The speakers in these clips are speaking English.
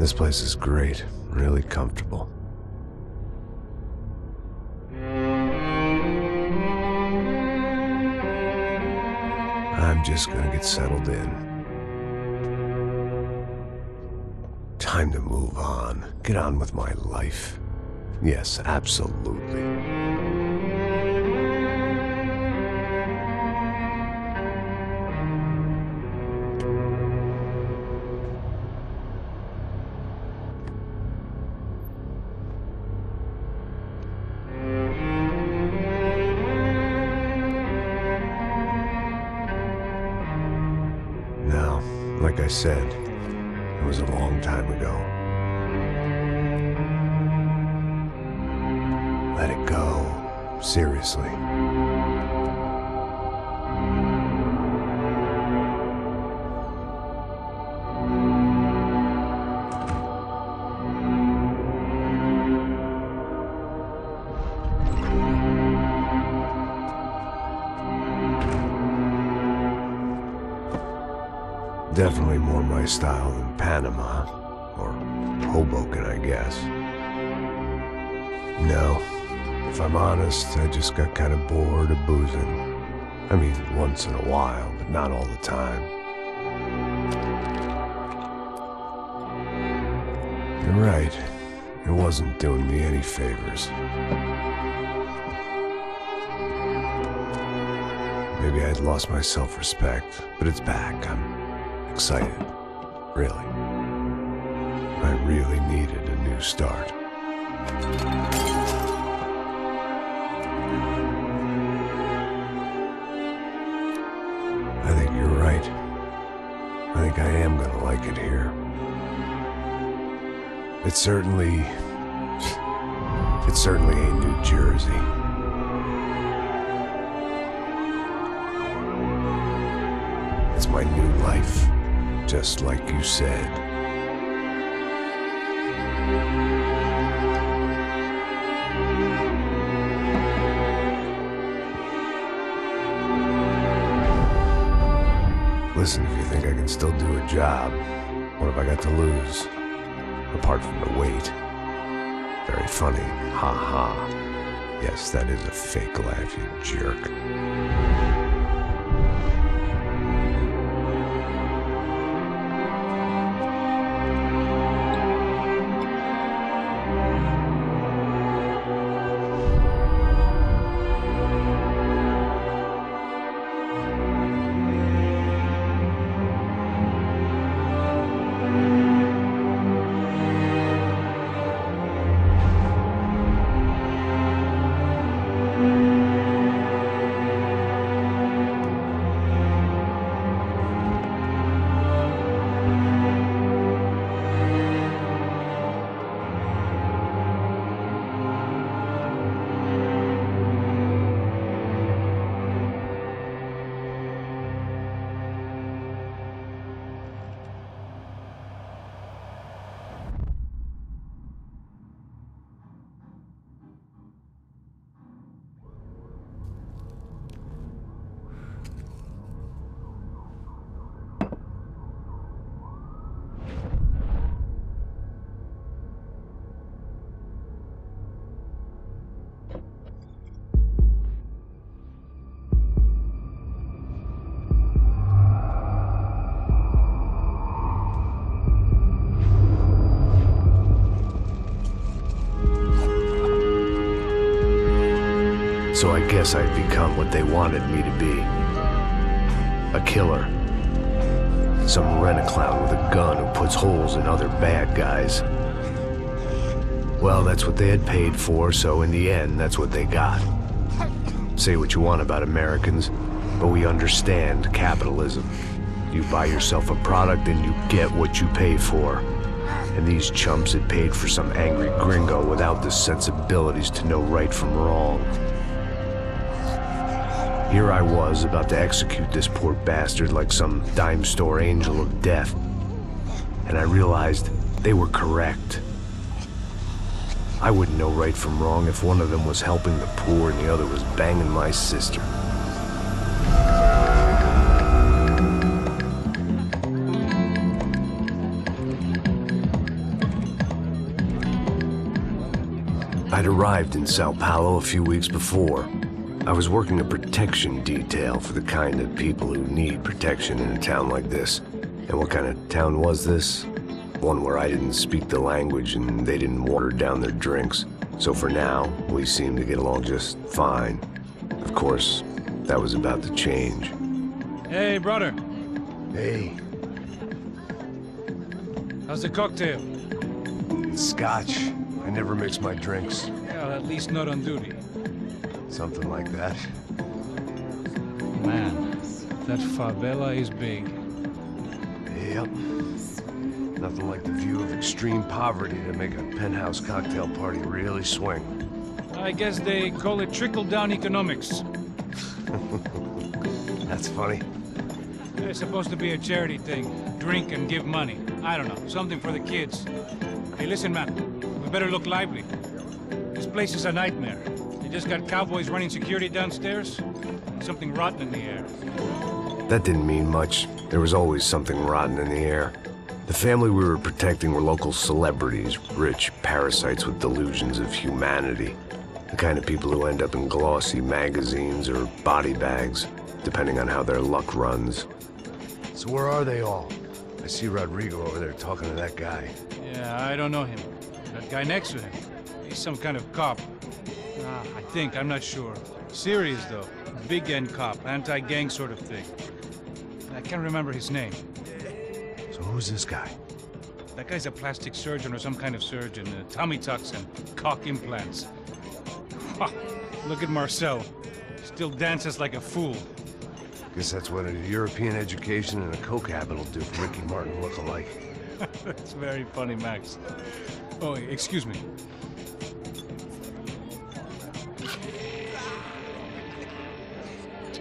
This place is great, really comfortable. I'm just gonna get settled in. Time to move on. Get on with my life. Yes, absolutely. Now, like I said, it was a long time ago. Let it go. Seriously. Definitely more my style than Panama, or Hoboken, I guess. No, if I'm honest, I just got kind of bored of boozing. I mean, once in a while, but not all the time. You're right, it wasn't doing me any favors. Maybe I'd lost my self-respect, but it's back. I'm excited, really. I really needed a new start. I think you're right. I think I am gonna like it here. It certainly ain't New Jersey. It's my new life. Just like you said. Listen, if you think I can still do a job, what have I got to lose? Apart from the weight. Very funny. Ha ha. Yes, that is a fake laugh, you jerk. So I guess I'd become what they wanted me to be. A killer. Some rent-a-clown with a gun who puts holes in other bad guys. Well, that's what they had paid for, so in the end, that's what they got. Say what you want about Americans, but we understand capitalism. You buy yourself a product and you get what you pay for. And these chumps had paid for some angry gringo without the sensibilities to know right from wrong. Here I was, about to execute this poor bastard like some dime store angel of death. And I realized they were correct. I wouldn't know right from wrong if one of them was helping the poor and the other was banging my sister. I'd arrived in Sao Paulo a few weeks before. I was working a protection detail for the kind of people who need protection in a town like this. And what kind of town was this? One where I didn't speak the language and they didn't water down their drinks. So for now, we seemed to get along just fine. Of course, that was about to change. Hey, brother. Hey. How's the cocktail? It's scotch. I never mix my drinks. Well, at least not on duty. Something like that. Man, that favela is big. Yep. Nothing like the view of extreme poverty to make a penthouse cocktail party really swing. I guess they call it trickle-down economics. That's funny. It's supposed to be a charity thing. Drink and give money. I don't know, something for the kids. Hey, listen, man. We better look lively. This place is a nightmare. They just got cowboys running security downstairs. Something rotten in the air. That didn't mean much. There was always something rotten in the air. The family we were protecting were local celebrities, rich parasites with delusions of humanity. The kind of people who end up in glossy magazines or body bags, depending on how their luck runs. So where are they all? I see Rodrigo over there talking to that guy. Yeah, I don't know him. That guy next to him. He's some kind of cop. I think, I'm not sure. Serious, though. Big end cop, anti-gang sort of thing. I can't remember his name. So who's this guy? That guy's a plastic surgeon or some kind of surgeon. Tummy tucks and cock implants. Look at Marcel. Still dances like a fool. Guess that's what a European education and a coke habit will do for Ricky Martin look-alike. That's very funny, Max. Oh, excuse me.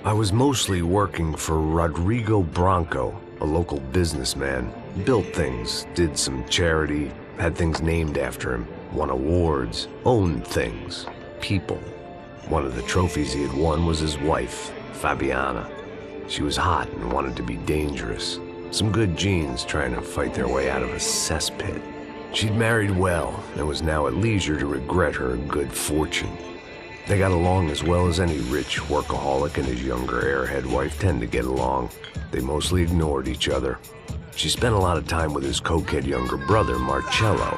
I was mostly working for Rodrigo Branco, a local businessman. Built things, did some charity, had things named after him, won awards, owned things, people. One of the trophies he had won was his wife, Fabiana. She was hot and wanted to be dangerous. Some good genes trying to fight their way out of a cesspit. She'd married well and was now at leisure to regret her good fortune. They got along as well as any rich workaholic and his younger airhead wife tend to get along. They mostly ignored each other. She spent a lot of time with his cokehead younger brother, Marcello.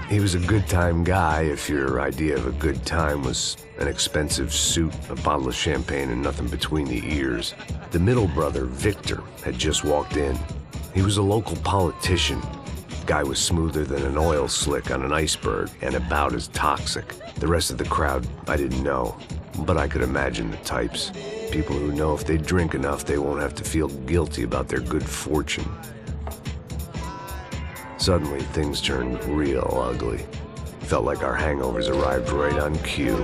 He was a good-time guy if your idea of a good time was an expensive suit, a bottle of champagne, and nothing between the ears. The middle brother, Victor, had just walked in. He was a local politician. Guy was smoother than an oil slick on an iceberg and about as toxic. The rest of the crowd, I didn't know, but I could imagine the types. People who know if they drink enough, they won't have to feel guilty about their good fortune. Suddenly, things turned real ugly. Felt like our hangovers arrived right on cue.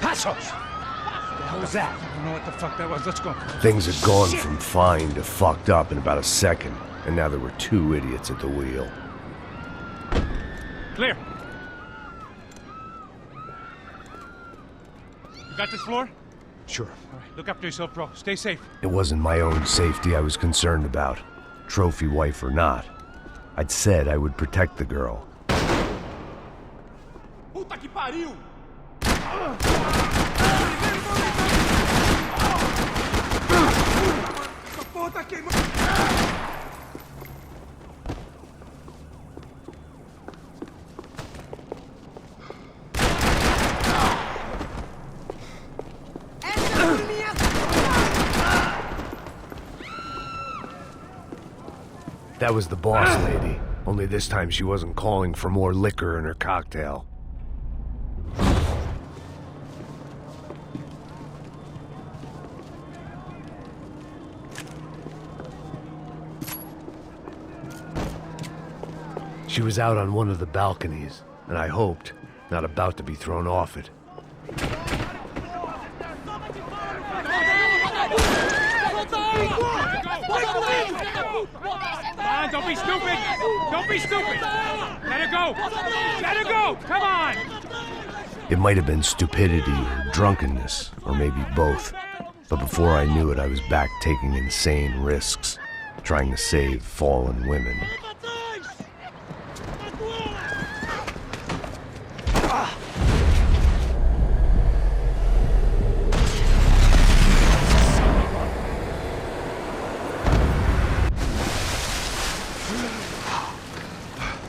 Passos! What was that? I don't know what the fuck that was. Let's go. Things had gone from fine to fucked up in about a second, and now there were two idiots at the wheel. Clear. You got this floor? Sure. All right, look after yourself, bro. Stay safe. It wasn't my own safety I was concerned about, trophy wife or not. I'd said I would protect the girl. Puta que pariu! That was the boss lady, only this time she wasn't calling for more liquor in her cocktail. She was out on one of the balconies, and I hoped, not about to be thrown off it. Come on, don't be stupid! Don't be stupid! Let her go! Let her go! Come on! It might have been stupidity or drunkenness, or maybe both. But before I knew it, I was back taking insane risks, trying to save fallen women.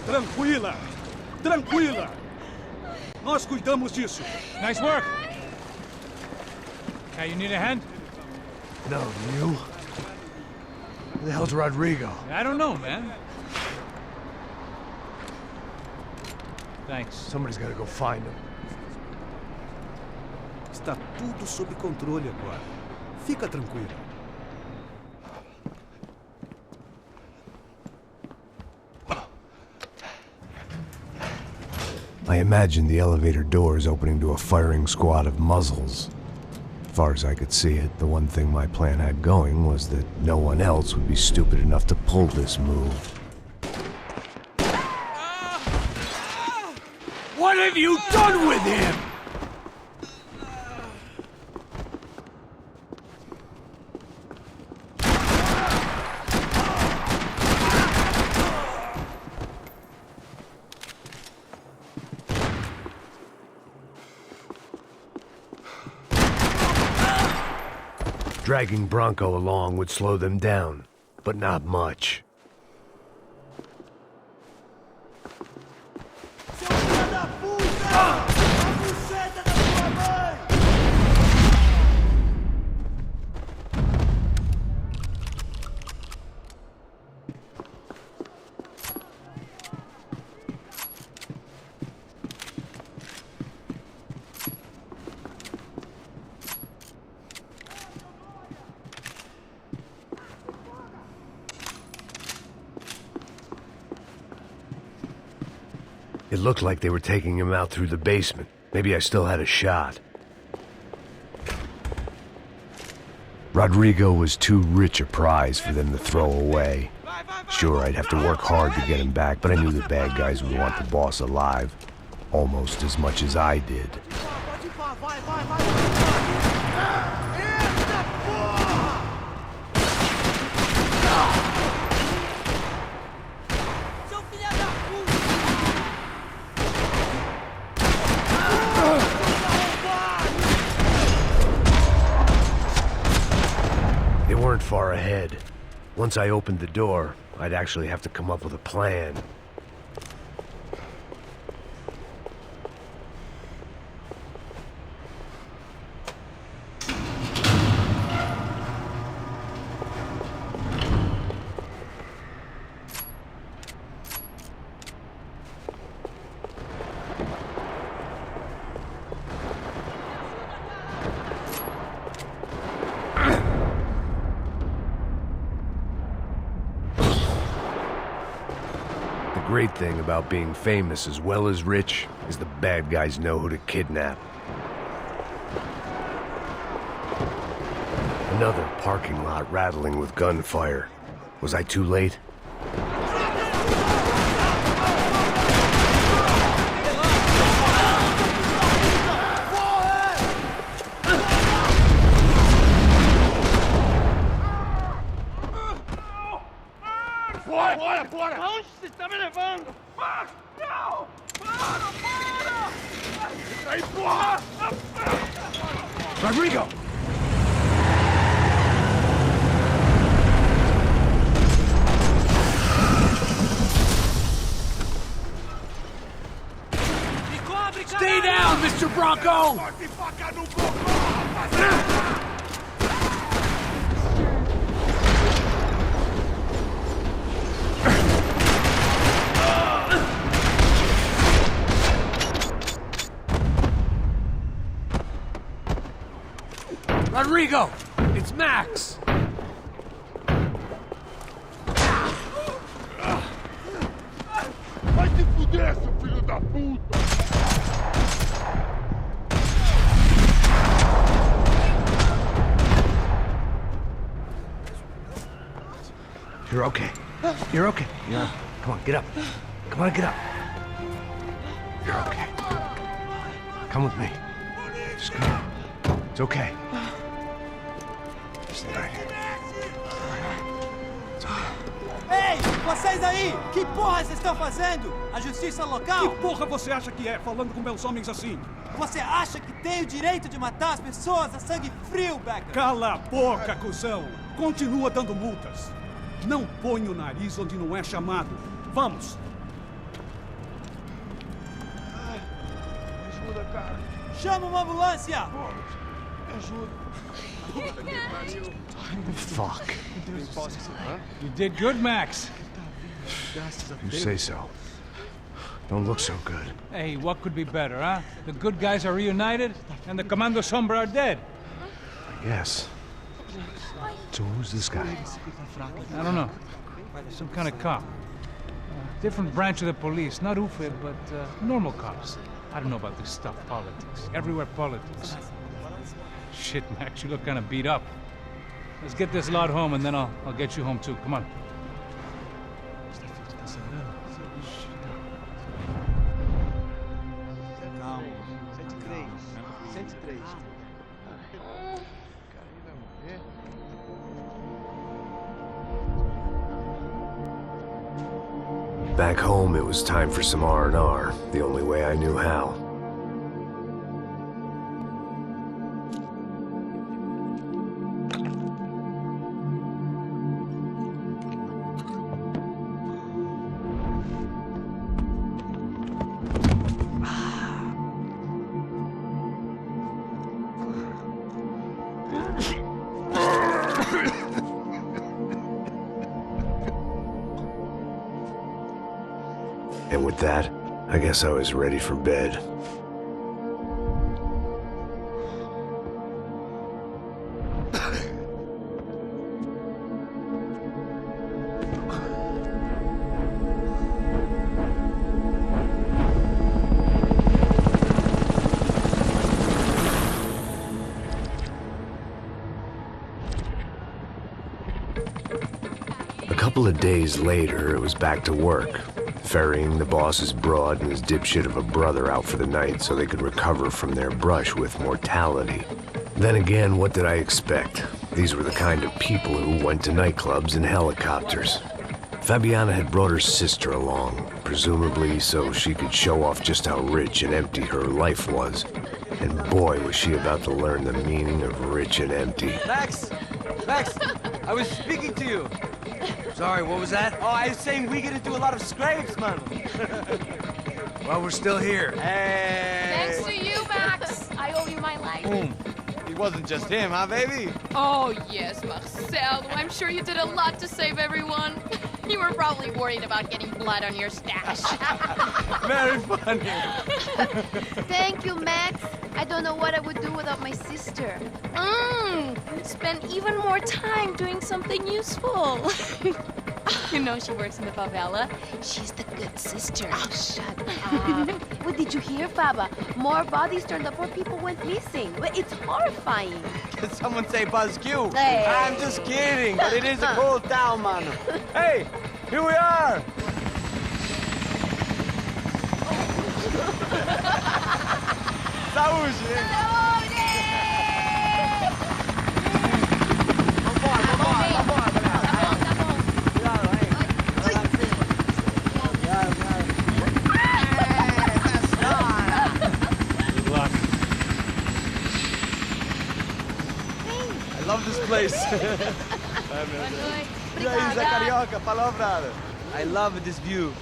Tranquila! Tranquila! Nós cuidamos disso. Nice work! Hey, you need a hand? No, you? Who the hell's Rodrigo? I don't know, man. Thanks. Somebody's gotta go find him. Está tudo sob controle agora. Fica tranquilo. I imagined the elevator doors opening to a firing squad of muzzles. As far as I could see it, the one thing my plan had going was that no one else would be stupid enough to pull this move. What have you done with him? Dragging Bronco along would slow them down, but not much. It looked like they were taking him out through the basement. Maybe I still had a shot. Rodrigo was too rich a prize for them to throw away. Sure, I'd have to work hard to get him back, but I knew the bad guys would want the boss alive almost as much as I did. Far ahead. Once I opened the door, I'd actually have to come up with a plan. The great thing about being famous as well as rich is the bad guys know who to kidnap. Another parking lot rattling with gunfire. Was I too late? Rodrigo! Stay down, Mr. Bronco! Rodrigo! It's Max! Vai se fuder, seu filho da puta! You're okay. You're okay. Yeah. Come on, get up. Come on, get up. You're okay. Come with me. Just come on. It's okay. Stay right here. It's okay. Ei, vocês aí! Que porra vocês estão fazendo? A justiça local? Que porra você acha que é, falando com meus homens assim? Você acha que tem o direito de matar as pessoas a sangue frio, Becker? Cala a boca, cuzão! Continua dando multas. Não põe o nariz onde não é chamado. Vamos! Ajuda, cara. Chama uma ambulância! Me ajuda. Fuck. You did good, Max. You say so. Don't look so good. Hey, what could be better, huh? The good guys are reunited, and the Commando Sombra are dead. I guess. So who's this guy? I don't know. Some kind of cop. Different branch of the police. Not UFID, but normal cops. I don't know about this stuff, politics. Everywhere politics. Shit, Max, you look kind of beat up. Let's get this lot home, and then I'll get you home, too. Come on. Calma. 103. 103. Back home, it was time for some R&R, the only way I knew how. And with that, I guess I was ready for bed. A couple of days later, it was back to work. Ferrying the boss's broad and his dipshit of a brother out for the night so they could recover from their brush with mortality. Then again, what did I expect? These were the kind of people who went to nightclubs in helicopters. Fabiana had brought her sister along, presumably so she could show off just how rich and empty her life was. And boy, was she about to learn the meaning of rich and empty. Max! Max! I was speaking to you! Sorry, what was that? Oh, I was saying we get into a lot of scrapes, man. Well, we're still here. Hey! Thanks to you, Max. I owe you my life. It wasn't just him, huh, baby? Oh, yes, Marcel. I'm sure you did a lot to save everyone. You were probably worried about getting blood on your stash. Very funny. Thank you, Max. I don't know what I would do without my sister. Spend even more time doing something useful. You know she works in the favela. She's the good sister. Oh, shut up. What did you hear, Faba? More bodies turned up where people went missing. It's horrifying. Did someone say Buzz Q? Hey. I'm just kidding, but it is a cold town, man. Hey, here we are. Saúde! Good luck. I love this place. E aí, Zé Carioca, palavra. I love this view.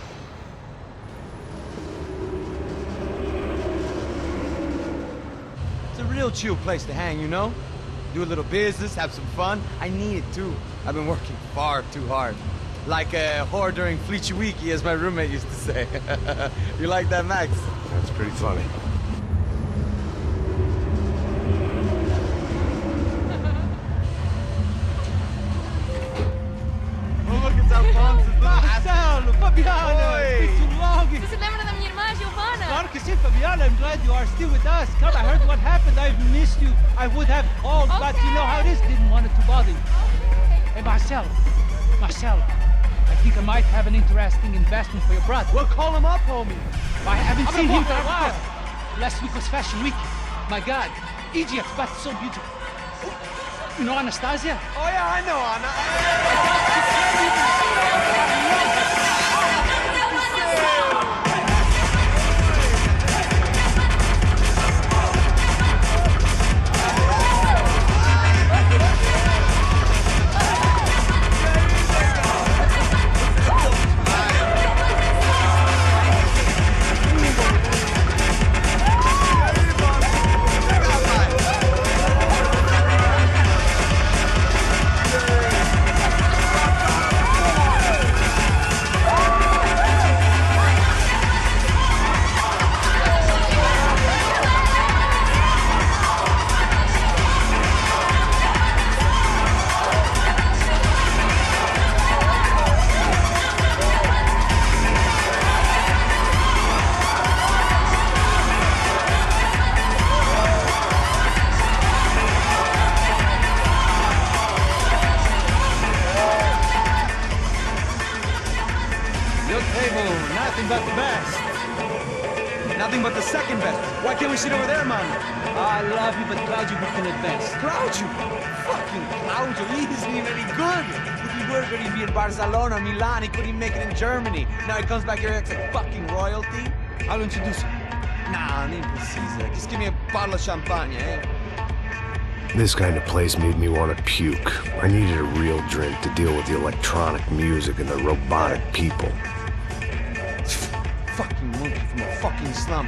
It's a real chill place to hang, you know? Do a little business, have some fun. I need it too. I've been working far too hard. Like a whore during Fleechy Weeky, as my roommate used to say. You like that, Max? That's pretty funny. Oh, look at that Alfonso. Marcelo, Fabiana, Oi. it's too long. Você se lembra da minha irmã, Giovanna? Claro que sim, Fabiana. I'm glad you are still with us. Come, I heard what happened. I've missed you. I would have called, but you know how it is. Didn't want it to bother you. Hey, Marcelo. Marcelo, think I might have an interesting investment for your brother. Well, call him up, homie. I haven't seen him for a while. Last week was Fashion Week. My God, Egypt, but so beautiful. You know Anastasia? Oh, yeah, I know Anna. Nothing but the best. Nothing but the second best. Why can't we sit over there, man? I love you, but Claudio booked in advance. Claudio? Fucking Claudio, he isn't even any good. If he were good, he'd be in Barcelona, Milan. He couldn't even make it in Germany. Now he comes back here acts like fucking royalty. I'll introduce you. Nah, nem precisa. Just give me a bottle of champagne, eh? This kind of place made me want to puke. I needed a real drink to deal with the electronic music and the robotic people. Fucking monkey from a fucking slum.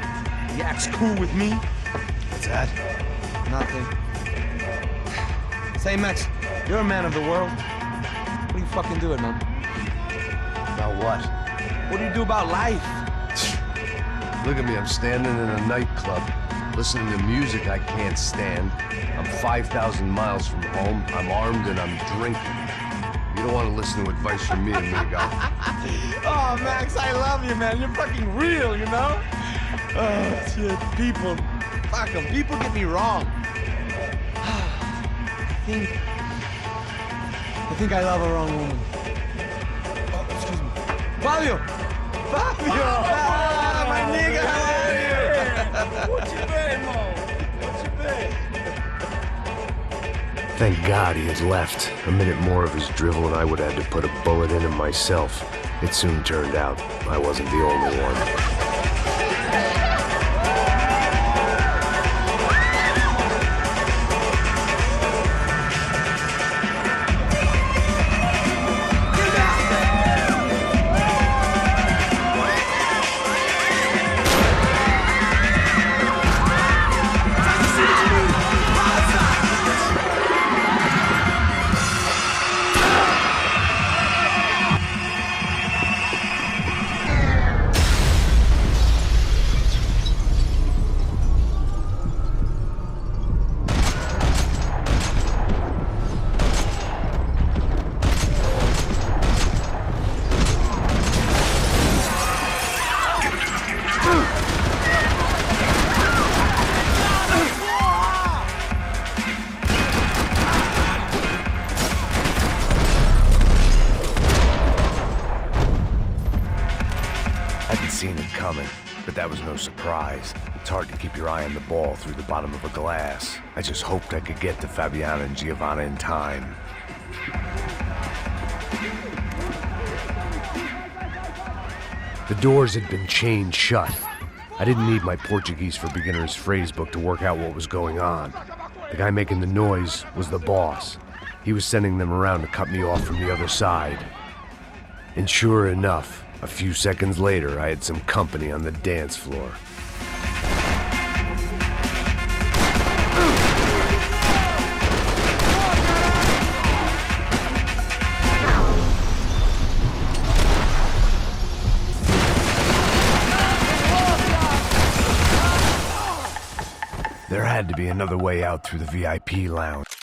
He acts cool with me. What's that? Nothing. Say, Max, you're a man of the world. What do you fucking do it, man? About what? What do you do about life? Look at me, I'm standing in a nightclub, listening to music I can't stand. I'm 5,000 miles from home, I'm armed and I'm drinking. You don't want to listen to advice from me, amigo. Oh, Max, I love you, man. You're fucking real, you know? Oh, shit. People. Fuck them. People get me wrong. I think I love a wrong woman. Oh, excuse me. Fabio! Fabio! Ah, my nigga, how are you? What you been, Mo? What you been? Thank God he had left. A minute more of his drivel and I would have had to put a bullet in him myself. It soon turned out I wasn't the only one. Seen it coming, but that was no surprise. It's hard to keep your eye on the ball through the bottom of a glass. I just hoped I could get to Fabiana and Giovanna in time. The doors had been chained shut. I didn't need my Portuguese for Beginners phrase book to work out what was going on. The guy making the noise was the boss. He was sending them around to cut me off from the other side. And sure enough, a few seconds later, I had some company on the dance floor. There had to be another way out through the VIP lounge.